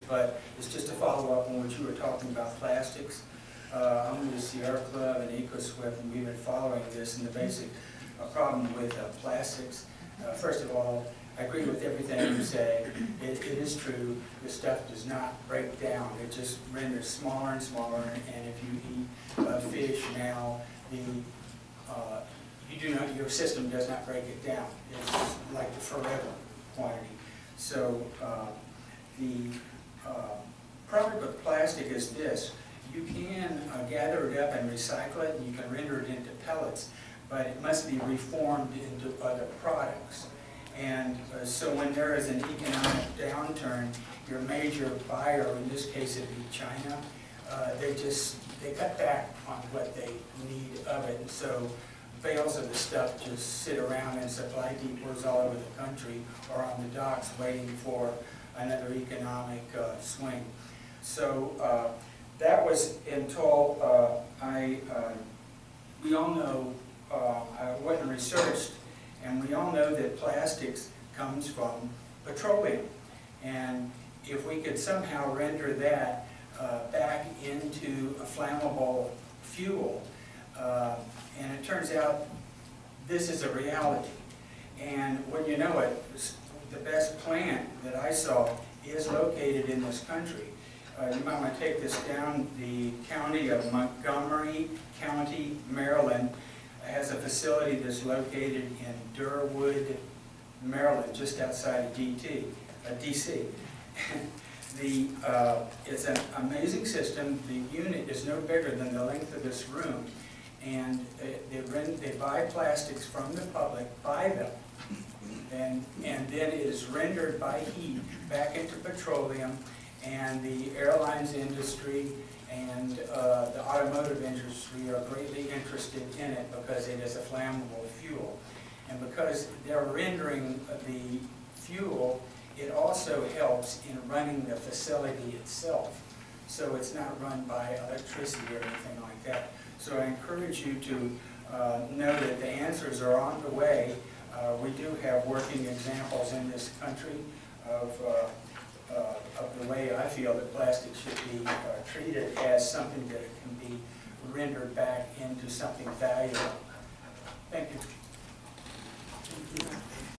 but it's just a follow-up on what you were talking about, plastics. I'm with the Sierra Club and EcoSwift, and we've been following this, and the basic problem with plastics. First of all, I agree with everything you say. It is true, the stuff does not break down. It just renders smaller and smaller, and if you eat fish now, your system does not break it down. It's like the forever quantity. So the problem with plastic is this. You can gather it up and recycle it, and you can render it into pellets, but it must be reformed into other products. And so when there is an economic downturn, your major buyer, in this case it'd be China, they cut back on what they need of it. And so bales of the stuff just sit around in supply depots all over the country or on the docks waiting for another economic swing. So that was until we all know, I went and researched, and we all know that plastics comes from petroleum. And if we could somehow render that back into a flammable fuel, and it turns out this is a reality. And when you know it, the best plant that I saw is located in this country. You might want to take this down. The county of Montgomery County, Maryland, has a facility that's located in Durwood, Maryland, just outside of DC. It's an amazing system. The unit is no bigger than the length of this room, and they buy plastics from the public, buy them, and then it is rendered by heat back into petroleum, and the airlines industry and the automotive industry are greatly interested in it because it is a flammable fuel. And because they're rendering the fuel, it also helps in running the facility itself. So it's not run by electricity or anything like that. So I encourage you to know that the answers are on the way. We do have working examples in this country of the way I feel that plastic should be treated as something that it can be rendered back into something valuable. Thank you.